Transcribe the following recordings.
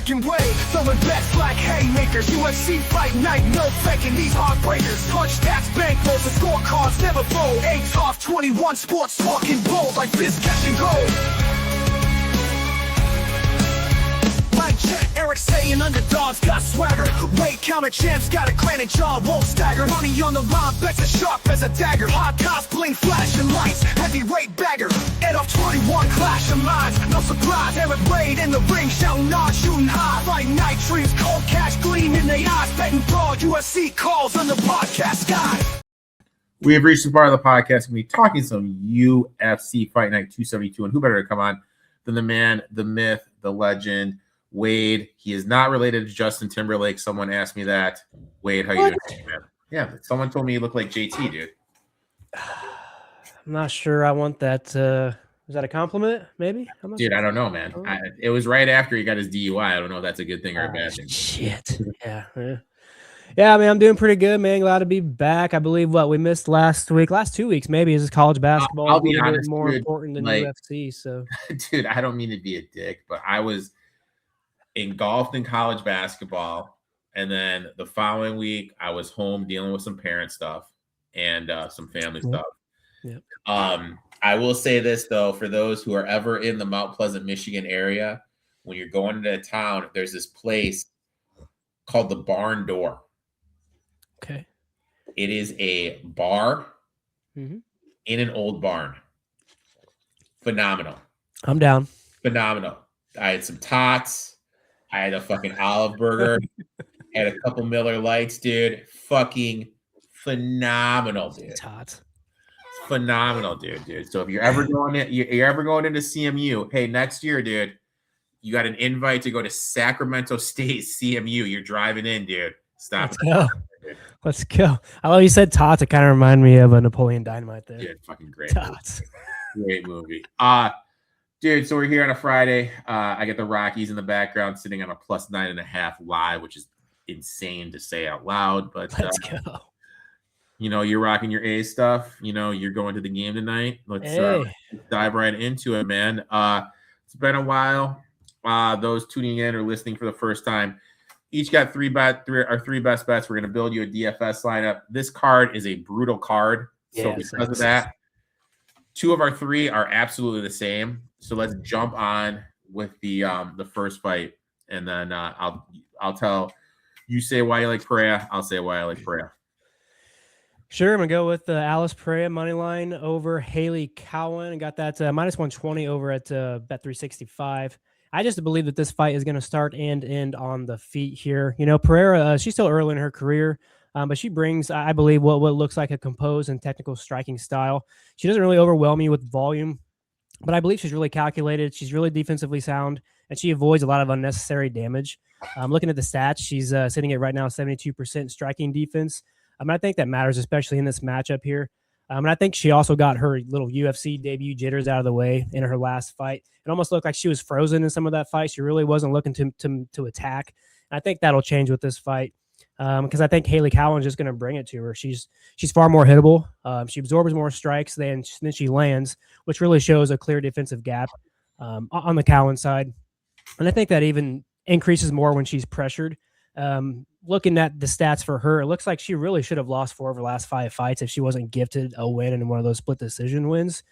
American way, throwing bets like haymakers. UFC Fight Night, no faking these heartbreakers. Punch stats, bankrolls, and scorecards never fold. Etoft21sports talking bold like this catch and goal. Erik saying underdogs got swagger. Weight counter champs got a granite jaw, won't stagger. Money on the line, bets as sharp as a dagger. Hot cops, bling, flashing lights, heavyweight bagger. Etoft21 clashing lines, no surprise. Erik Wade in the ring, shouting on, shooting high. Fight night dreams, cold cash gleam in their eyes. Betting broad, UFC calls on the podcast sky. We have reached the part of the podcast and we're talking some UFC Fight Night 272. And who better to come on than the man, the myth, the legend, Wade. He is not related to Justin Timberlake. Someone asked me that. Wade, how you doing, man? Yeah, someone told me you look like JT, dude. I'm not sure I want that. Is that a compliment, maybe? Dude, I don't know, man. It was right after he got his DUI. I don't know if that's a good thing or a bad thing. Shit. Yeah, I mean, I'm doing pretty good, man. Glad to be back. I believe we missed last 2 weeks, maybe, is college basketball. I'll be honest, more dude, important than UFC. So, dude, I don't mean to be a dick, but I was engulfed in college basketball, and then the following week I was home dealing with some parent stuff and some family stuff. Yep. I will say this though, for those who are ever in the Mount Pleasant, Michigan area, when you're going into town, there's this place called the Barn Door. Okay. It is a bar in an old barn. Phenomenal. I'm down. Phenomenal. I had some tots. I had a fucking olive burger. I had a couple Miller Lights, dude. Fucking phenomenal, dude. Tots. Phenomenal, dude. So if you're ever going into CMU, hey, next year, dude, you got an invite to go to Sacramento State CMU. You're driving in, dude. Stop. Let's go. I love you said tots. It kind of reminded me of a Napoleon Dynamite there. Dude, fucking great. Tots. Great movie. Dude, so we're here on a Friday. I get the Rockies in the background sitting on a +9.5 live, which is insane to say out loud. But let's go. You know, you're rocking your A stuff. You know, you're going to the game tonight. Let's dive right into it, man. It's been a while. Those tuning in or listening for the first time, each got three best bets. We're going to build you a DFS lineup. This card is a brutal card. So because of that, 2 of our 3 are absolutely the same. So let's jump on with the first fight, and then I'll tell you say why you like Pereira. I'll say why I like Pereira. Sure, I'm gonna go with Alice Pereira money line over Haley Cowan. I got that -120 over at Bet365. I just believe that this fight is going to start and end on the feet here. You know, Pereira, she's still early in her career. But she brings, I believe, what looks like a composed and technical striking style. She doesn't really overwhelm you with volume, but I believe she's really calculated. She's really defensively sound, and she avoids a lot of unnecessary damage. Looking at the stats, she's sitting at right now 72% striking defense. I think that matters, especially in this matchup here. And I think she also got her little UFC debut jitters out of the way in her last fight. It almost looked like she was frozen in some of that fight. She really wasn't looking to attack. And I think that'll change with this fight. Because I think Haley Cowan's just going to bring it to her. She's far more hittable. She absorbs more strikes than she lands, which really shows a clear defensive gap on the Cowan side. And I think that even increases more when she's pressured. Looking at the stats for her, it looks like she really should have lost 4 of her last 5 fights if she wasn't gifted a win in one of those split decision wins.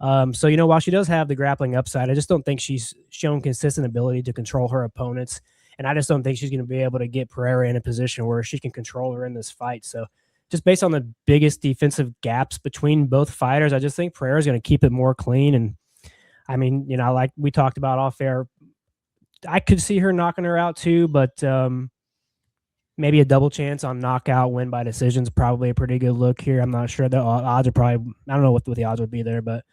So, you know, while she does have the grappling upside, I just don't think she's shown consistent ability to control her opponents. And I just don't think she's going to be able to get Pereira in a position where she can control her in this fight. So just based on the biggest defensive gaps between both fighters, I just think Pereira is going to keep it more clean. And I mean, you know, like we talked about off air, I could see her knocking her out too, but maybe a double chance on knockout win by decision is probably a pretty good look here. I'm not sure. The odds are probably, I don't know what the odds would be there, but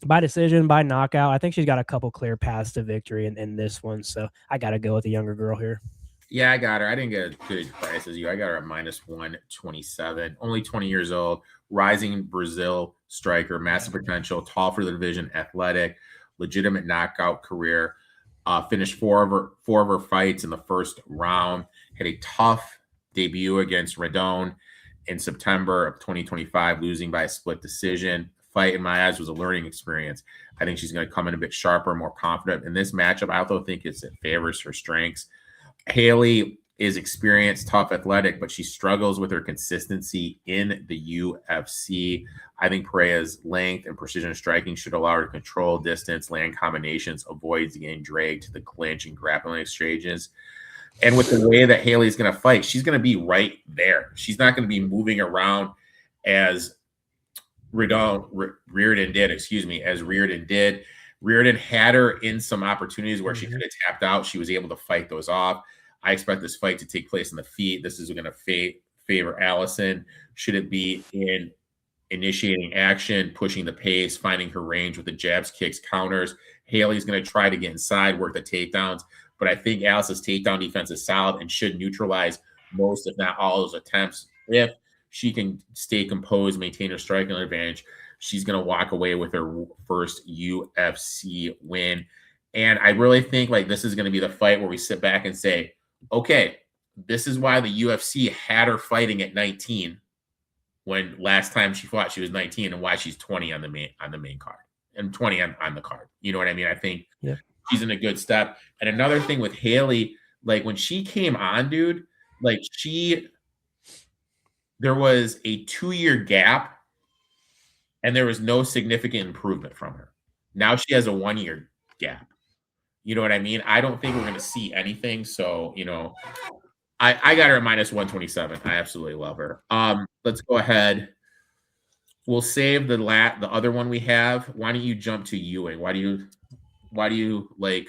by decision, by knockout, I think she's got a couple clear paths to victory in this one. So I got to go with the younger girl here. Yeah, I got her. I didn't get a good price as you. I got her at -127. Only 20 years old, rising Brazil striker, massive potential, tall for the division, athletic, legitimate knockout career. Finished four of her fights in the first round. Had a tough debut against Redone in September of 2025, losing by a split decision. fight in my eyes was a learning experience. I think she's going to come in a bit sharper, more confident in this matchup. I also think it favors her strengths. Haley is experienced, tough, athletic, but she struggles with her consistency in the UFC. I think Pereira's length and precision striking should allow her to control distance, land combinations, avoid getting dragged to the clinch and grappling exchanges. And with the way that Haley's going to fight, she's going to be right there. She's not going to be moving around as Reardon did. Reardon had her in some opportunities where she could have tapped out. She was able to fight those off. I expect this fight to take place in the feet. This is going to favor Allison. Should it be in initiating action, pushing the pace, finding her range with the jabs, kicks, counters, Haley's going to try to get inside, work the takedowns. But I think Alice's takedown defense is solid and should neutralize most, if not all, those attempts. If she can stay composed, maintain her striking advantage, she's going to walk away with her first UFC win. And I really think like this is going to be the fight where we sit back and say, okay, this is why the UFC had her fighting at 19 when last time she fought she was 19, and why she's 20 on the main card and 20 on the card. You know what I mean? I think she's in a good step. And another thing with Haley, like when she came on, dude, like there was a 2-year gap and there was no significant improvement from her. Now she has a 1-year gap. You know what I mean? I don't think we're going to see anything. So, you know, I got her at minus 127. I absolutely love her. Let's go ahead. We'll save the other one we have. Why don't you jump to Ewing? Why do you like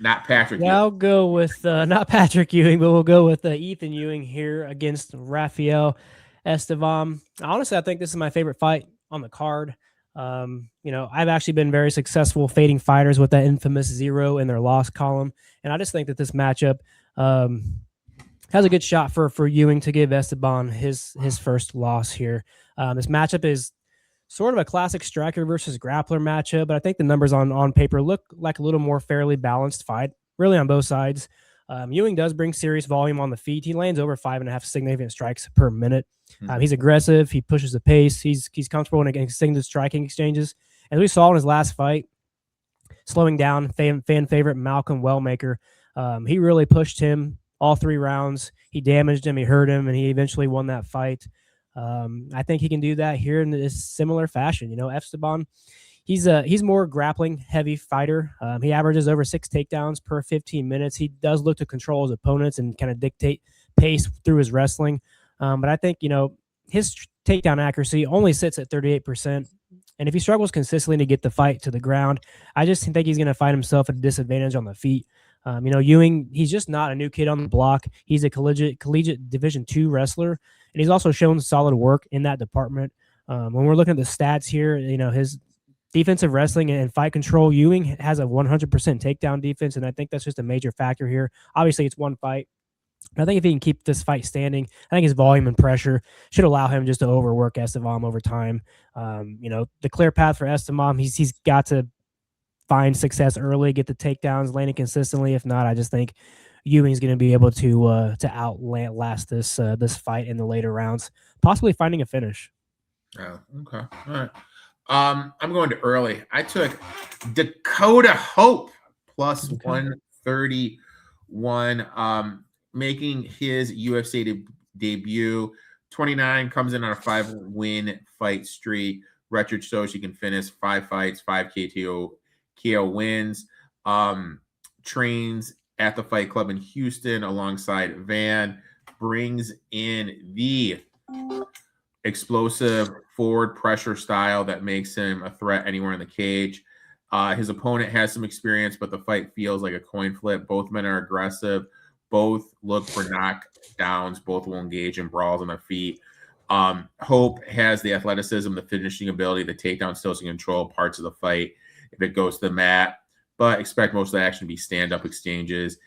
not Patrick Ewing? I'll go with not Patrick Ewing, but we'll go with Ethan Ewing here against Rafael Estevam. Honestly, I think this is my favorite fight on the card. You know, I've actually been very successful fading fighters with that infamous 0 in their loss column. And I just think that this matchup has a good shot for Ewing to give Esteban his first loss here. This matchup is sort of a classic striker versus grappler matchup, but I think the numbers on paper look like a little more fairly balanced fight, really on both sides. Ewing does bring serious volume on the feet. He lands over 5.5 significant strikes per minute. He's aggressive. He pushes the pace. He's comfortable in extended striking exchanges. As we saw in his last fight, slowing down fan favorite Malcolm Wellmaker, he really pushed him all 3 rounds. He damaged him. He hurt him, and he eventually won that fight. I think he can do that here in this similar fashion. You know, Esteban, he's more grappling heavy fighter. He averages over 6 takedowns per 15 minutes. He does look to control his opponents and kind of dictate pace through his wrestling. But I think, you know, his takedown accuracy only sits at 38%. And if he struggles consistently to get the fight to the ground, I just think he's going to find himself at a disadvantage on the feet. You know, Ewing, he's just not a new kid on the block. He's a collegiate Division II wrestler, and he's also shown solid work in that department. When we're looking at the stats here, you know, his defensive wrestling and fight control, Ewing has a 100% takedown defense, and I think that's just a major factor here. Obviously, it's one fight. I think if he can keep this fight standing, I think his volume and pressure should allow him just to overwork Estevam over time. You know, the clear path for Estevam, he's got to find success early, get the takedowns, landing consistently. If not, I just think Ewing's going to be able to outlast this fight in the later rounds, possibly finding a finish. Oh, okay. All right. I'm going to early. I took Dakota Hope plus 131, making his UFC debut. 29, comes in on a 5-win fight streak. Record shows he can finish 5 fights, 5 KO wins. Trains at the Fight Club in Houston alongside Van. Brings in the explosive forward pressure style that makes him a threat anywhere in the cage. His opponent has some experience, but the fight feels like a coin flip. Both men are aggressive. Both look for knockdowns. Both will engage in brawls on their feet. Hope has the athleticism, the finishing ability, the takedown skills to control parts of the fight if it goes to the mat, but expect most of the action to be stand-up exchanges.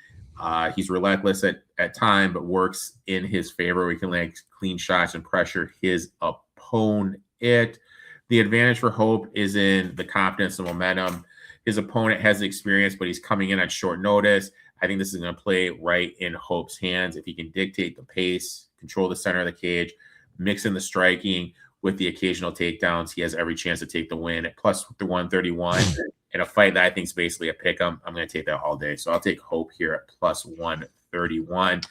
He's relentless at time, but works in his favor. We can land clean shots and pressure his opponent. The advantage for Hope is in the confidence and momentum. His opponent has experience, but he's coming in at short notice. I think this is going to play right in Hope's hands. If he can dictate the pace, control the center of the cage, mix in the striking with the occasional takedowns. He has every chance to take the win at plus the 131 in a fight that I think is basically a pick 'em. I'm going to take that all day. So I'll take Hope here at plus 131.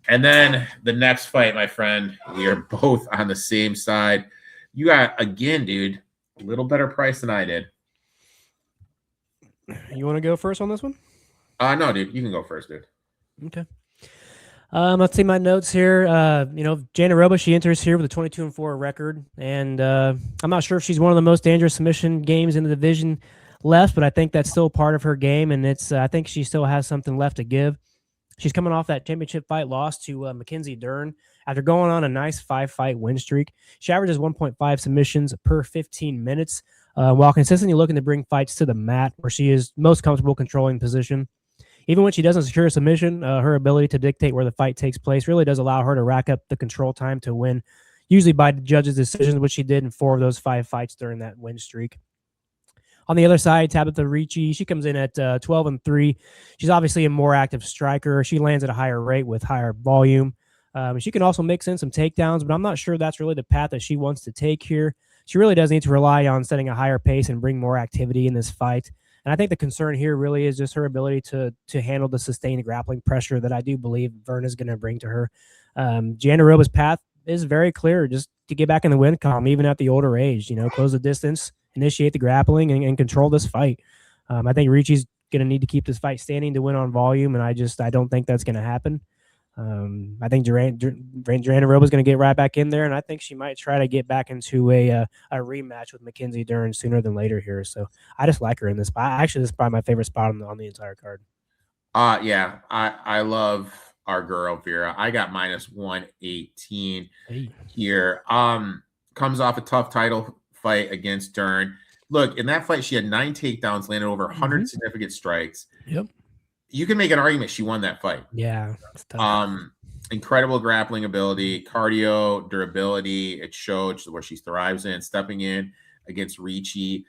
And then the next fight, my friend, we are both on the same side. You got, again, dude, a little better price than I did. You want to go first on this one? No, dude, you can go first, dude. Okay. Let's see my notes here. Jana Roba, she enters here with a 22-4 record, and I'm not sure if she's one of the most dangerous submission games in the division left, but I think that's still part of her game, and it's I think she still has something left to give. She's coming off that championship fight loss to Mackenzie Dern after going on a nice 5-fight win streak. She averages 1.5 submissions per 15 minutes, while consistently looking to bring fights to the mat where she is most comfortable controlling position. Even when she doesn't secure a submission, her ability to dictate where the fight takes place really does allow her to rack up the control time to win, usually by the judges' decisions, which she did in 4 of those 5 fights during that win streak. On the other side, Tabitha Ricci, she comes in at 12-3. She's obviously a more active striker. She lands at a higher rate with higher volume. She can also mix in some takedowns, but I'm not sure that's really the path that she wants to take here. She really does need to rely on setting a higher pace and bring more activity in this fight. And I think the concern here really is just her ability to handle the sustained grappling pressure that I do believe Vern is going to bring to her. Jana Roba's path is very clear, just to get back in the win column, even at the older age, close the distance, initiate the grappling, and control this fight. I think Ricci's going to need to keep this fight standing to win on volume, and I don't think that's going to happen. I think Jana Roba is going to get right back in there, and I think she might try to get back into a rematch with Mackenzie Dern sooner than later here. So I just like her in this spot. Actually, this is probably my favorite spot on the entire card. Yeah, I love our girl Vera. I got minus 118 here. Comes off a tough title fight against Dern. Look, in that fight, she had 9 takedowns, landed over 100 significant strikes. Yep. You can make an argument she won that fight. Yeah. Incredible grappling ability, cardio, durability. It showed where she thrives in, stepping in against Ricci.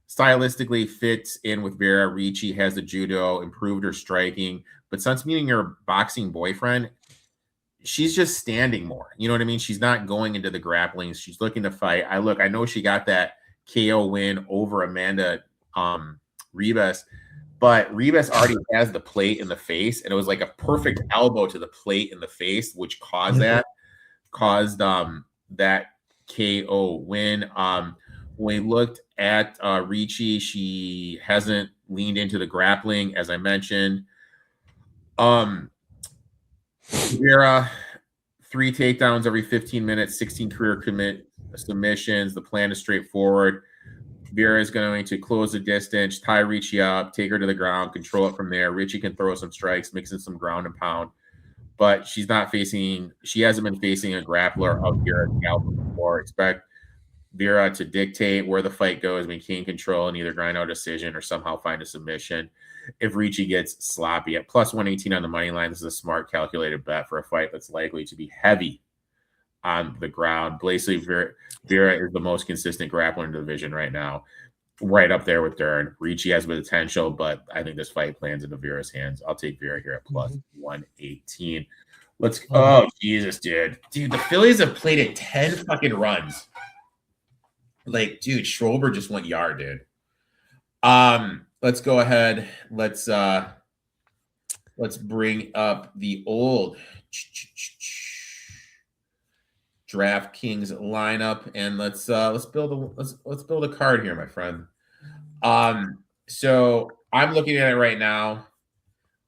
Stylistically fits in with Vera. Ricci has the judo, improved her striking. But since meeting her boxing boyfriend, she's just standing more. You know what I mean? She's not going into the grapplings. She's looking to fight. I know she got that KO win over Amanda Ribas, but Ribas already has the plate in the face, and it was like a perfect elbow to the plate in the face, which caused that KO win. When we looked at Ricci, she hasn't leaned into the grappling, as I mentioned. Vera, 3 takedowns every 15 minutes, 16 career commit submissions. The plan is straightforward. Vera is going to close the distance, tie Ricci up, take her to the ground, control it from there. Ricci can throw some strikes, mix in some ground and pound, but she hasn't been facing a grappler up here at Gallup before. Expect Vera to dictate where the fight goes, maintain control, and either grind out a decision or somehow find a submission. If Ricci gets sloppy at plus 118 on the money line, this is a smart, calculated bet for a fight that's likely to be heavy on the ground. Basically, Vera is the most consistent grappler in the division right now, right up there with Dern. Ricci has the potential, but I think this fight plans into Vera's hands. I'll take Vera here at plus 118. Let's go. Oh, Jesus, dude. Dude, the Phillies have played it 10 fucking runs. Like, dude, Schrober just went yard, dude. Let's go ahead. Let's bring up the old DraftKings lineup, and let's build a card here, my friend. So I'm looking at it right now.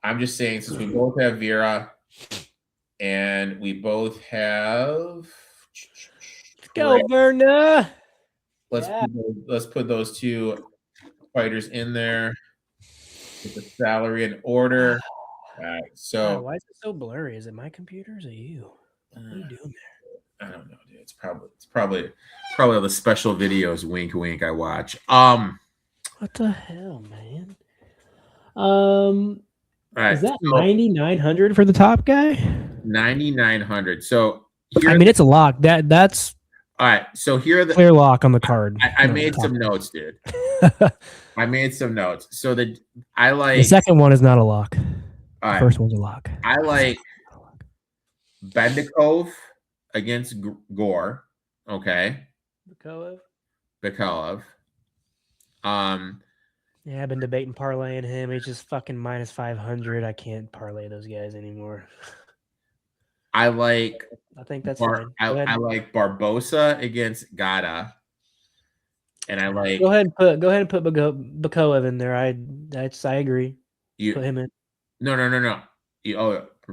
I'm just saying, since we both have Vera and we both have go Verna. Let's put those 2 fighters in there. Get the salary in order. All right. So why is it so blurry? Is it my computer? Or is it you? What are you doing there? I don't know, dude. It's probably the special videos. Wink, wink. I watch. What the hell, man? All right. Is that 9,900 for the top guy? 9,900. So it's a lock. That's all right. So here are the clear lock on the card. I made some notes, dude. I made some notes. So the second one is not a lock. All right. First one's a lock. I like Bendikov against Gore. Okay. Bikalev. Yeah, I've been debating parlaying him. He's just fucking minus 500. I can't parlay those guys anymore. I think that's fine. I like Barbosa against Gata. And I like go ahead and put Bikalev in there. I agree. Put him in. No.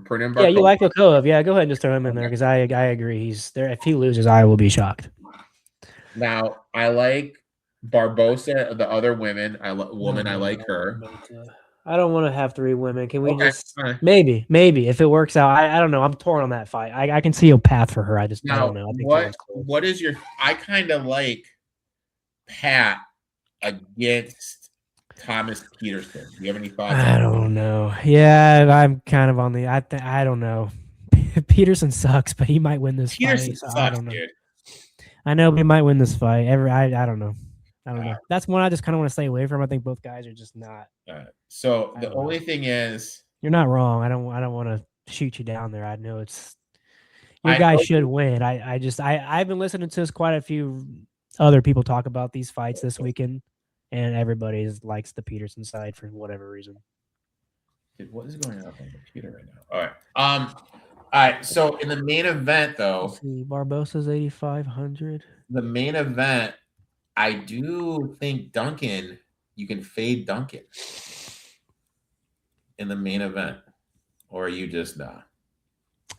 Put him. Yeah, you like Bikalev. Yeah, go ahead and just throw him in there because I agree. He's there. If he loses, I will be shocked. Now I like Barbosa. The other women, I like her. I don't want to have 3 women. Can we just maybe if it works out? I don't know. I'm torn on that fight. I can see a path for her. I don't know. I think what is your? I kind of like Pat against Thomas Peterson. Do you have any thoughts? I don't know. Yeah, I'm kind of on the. I don't know. Peterson sucks, but he might win this fight. So sucks, I don't know. Dude. I know, but he might win this fight. I don't know. I don't know. That's one I just kind of want to stay away from. I think both guys are just not. So the only thing is, you're not wrong. I don't want to shoot you down there. I know it's your guy should win. I've been listening to quite a few other people talk about these fights this weekend, and everybody likes the Peterson side for whatever reason. Dude, what is going on the computer right now? All right. So in the main event, though, let's see, Barbosa's 8,500. The main event, I do think Duncan. You can fade Duncan in the main event, or are you just not?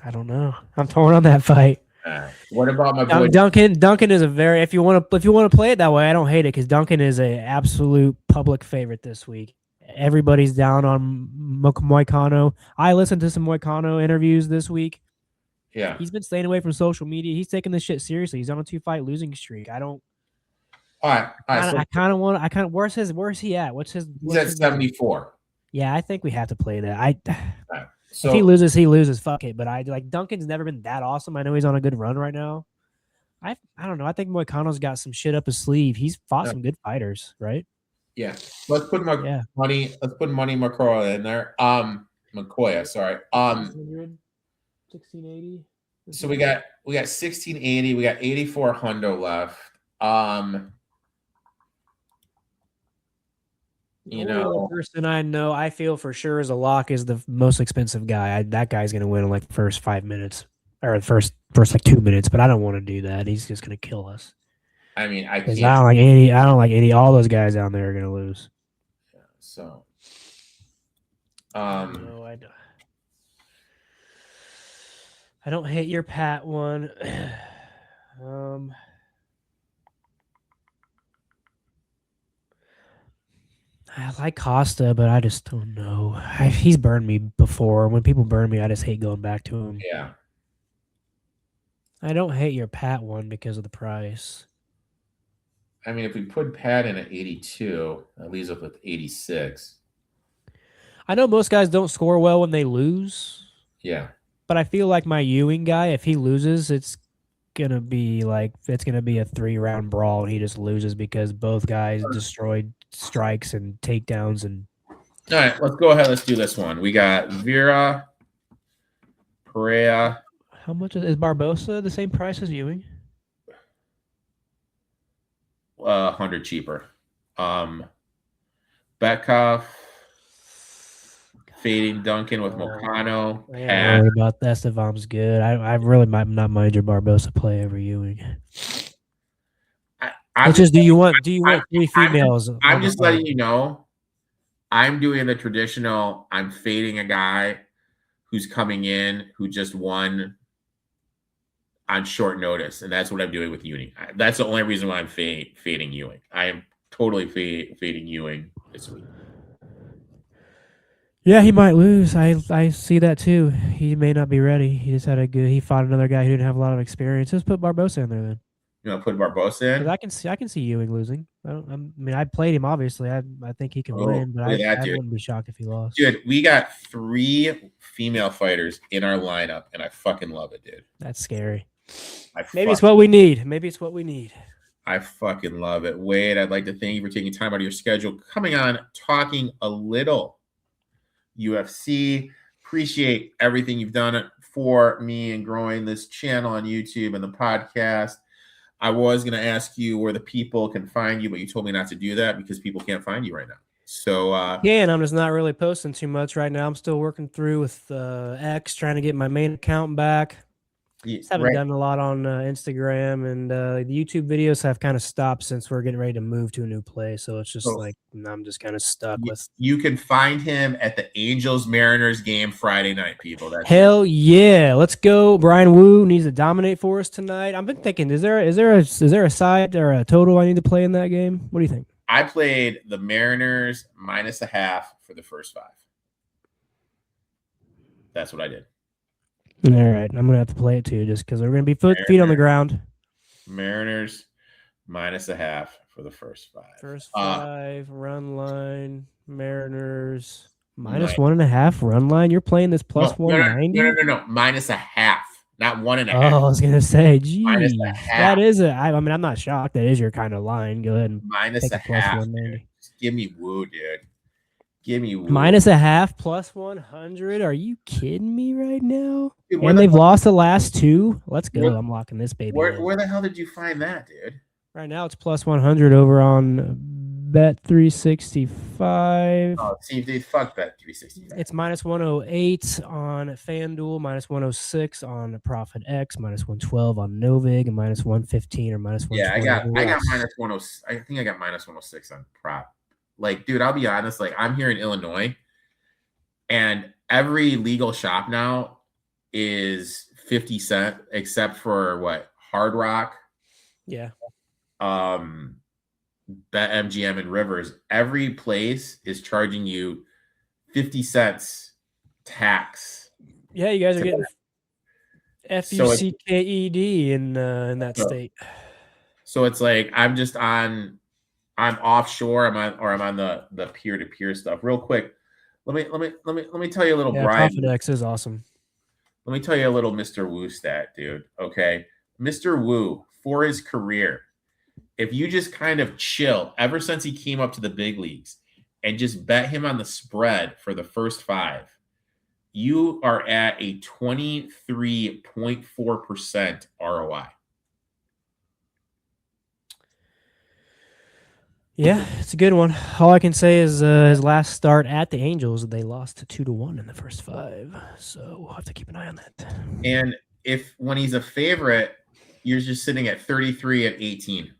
I don't know. I'm torn on that fight. What about my boy Duncan? Duncan is a very if you want to play it that way, I don't hate it because Duncan is an absolute public favorite this week. Everybody's down on Moicano. I listened to some Moicano interviews this week. Yeah, he's been staying away from social media. He's taking this shit seriously. He's on a 2-fight losing streak. I don't. All right. I kind of want. Where's he at? He's at 74. Yeah, I think we have to play that. So, if he loses. Fuck it. But Duncan's never been that awesome. I know he's on a good run right now. I don't know. I think Moicano's got some shit up his sleeve. He's fought some good fighters, right? Yeah. Let's put money. Let's put money McCoy in there. McCoy, sorry. 1680. So we got 1680. We got 84 hundo left. The only person I know I feel for sure is a lock is the most expensive guy. That guy's gonna win in like the first 5 minutes or the first like 2 minutes, but I don't want to do that. He's just gonna kill us. I mean, I don't like any. All those guys down there are gonna lose. Yeah, so, no, I don't hate your Pat one. I like Costa, but I just don't know. He's burned me before. When people burn me, I just hate going back to him. Yeah. I don't hate your Pat one because of the price. I mean, if we put Pat in at 82, that leaves us with 86. I know most guys don't score well when they lose. Yeah. But I feel like my Ewing guy, if he loses, it's gonna be a 3-round brawl, and he just loses because both guys destroyed strikes and takedowns. And all right, let's go ahead. Let's do this one. We got Vera Pereira. How much is Barbosa? The same price as Ewing? 100 cheaper. Betkoff. Fading Duncan with Moicano. I don't worry about that. Estevan's good. I really might not mind your Barbosa play over Ewing. Do you want 3 females? I'm just letting you know. I'm doing the traditional. I'm fading a guy who's coming in who just won on short notice, and that's what I'm doing with Ewing. That's the only reason why I'm fading Ewing. I am totally fading Ewing this week. Yeah, he might lose. I see that too. He may not be ready. He just he fought another guy who didn't have a lot of experience. Just put Barbosa in there then. You want to put Barbosa in? Because I can see Ewing losing. I played him obviously. I think he can win, but I wouldn't be shocked if he lost. Dude, we got 3 female fighters in our lineup, and I fucking love it, dude. That's scary. Maybe it's what we need. I fucking love it. Wade, I'd like to thank you for taking time out of your schedule, coming on, talking a little UFC. Appreciate everything you've done for me and growing this channel on YouTube and the podcast. I was going to ask you where the people can find you, but you told me not to do that because people can't find you right now. So yeah, and I'm just not really posting too much right now. I'm still working through with X, trying to get my main account back. Just haven't done a lot on Instagram, and the YouTube videos have kind of stopped since we're getting ready to move to a new place. So it's just like I'm just kind of stuck with. You can find him at the Angels Mariners game Friday night, people. That's Hell yeah, let's go! Brian Wu needs to dominate for us tonight. I've been thinking, is there a side or a total I need to play in that game? What do you think? I played the Mariners -0.5 for the first 5. That's what I did. All right, I'm gonna have to play it too, just because we're gonna be feet on the ground. Mariners -0.5 for the first 5. First 5 run line. Mariners -1.5 run line. You're playing this plus 190. No, -0.5, not 1.5. Oh, I was gonna say, geez, -0.5. that is I mean, I'm not shocked. That is your kind of line. Go ahead and -0.5. plus 190. Give me Woo, dude. Give me Woo. -0.5 plus 100. Are you kidding me right now? Dude, and they've lost the last 2. Let's go. I'm locking this baby. Where the hell did you find that, dude? Right now it's plus 100 over on Bet365. Oh, see, dude, fuck Bet365. It's -108 on FanDuel, -106 on ProphetX, -112 on Novig, and -115 or -120. Yeah, I got -106. I think I got -106 on Prop. Like, dude, I'll be honest. Like, I'm here in Illinois, and every legal shop now is 50 cents, except for Hard Rock. Yeah. BetMGM and Rivers. Every place is charging you 50 cents tax. Yeah, you guys are getting FUCKED in that state. So it's like I'm offshore. I'm on the peer-to-peer stuff. Real quick, let me tell you a little. Brian, ProphetX is awesome. Let me tell you a little Mr. Wu stat, dude. Okay, Mr. Wu, for his career, if you just kind of chill ever since he came up to the big leagues and just bet him on the spread for the first 5, you are at a 23.4% ROI. Yeah, it's a good one. All I can say is his last start at the Angels, they lost 2-1 in the first 5. So we'll have to keep an eye on that. And when he's a favorite, you're just sitting at 33-18.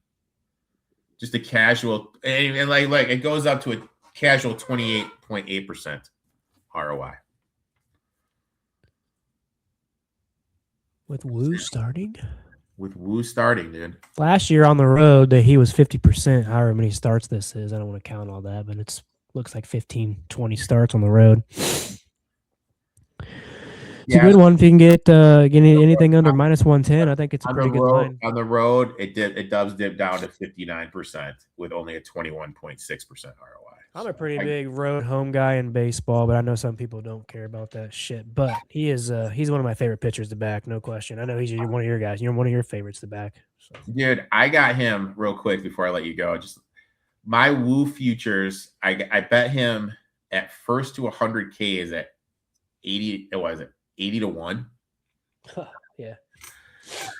Just a casual, and like it goes up to a casual 28.8% ROI. With Wu starting? With Wu starting, dude. Last year on the road, he was 50%. However many starts this is. I don't want to count all that, but it looks like 15, 20 starts on the road. It's a good one if you can get anything under -110. I think it's a pretty good line. On the road, it does dip down to 59% with only a 21.6% ROI. I'm a pretty big road home guy in baseball, but I know some people don't care about that shit. But he's one of my favorite pitchers to back, no question. I know he's one of your guys. You're one of your favorites to back. So. Dude, I got him real quick before I let you go. Just my Wu futures, I bet him at first to 100K is at 80. What is it? 80-1. Yeah.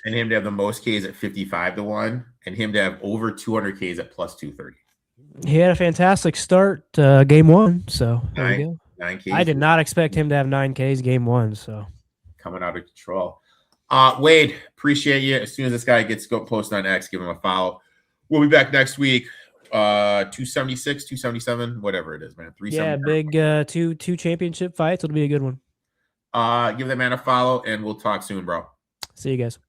And him to have the most Ks at 55-1, and him to have over 200 Ks at plus 230. He had a fantastic start game 1, so there you go. 9 Ks. I did not expect him to have 9 Ks game 1, so coming out of control. Wade, appreciate you. As soon as this guy gets posted on X, give him a follow. We'll be back next week. 276, 277, whatever it is, man. 370. Yeah, big two championship fights. It'll be a good one. Give that man a follow, and we'll talk soon, bro. See you guys.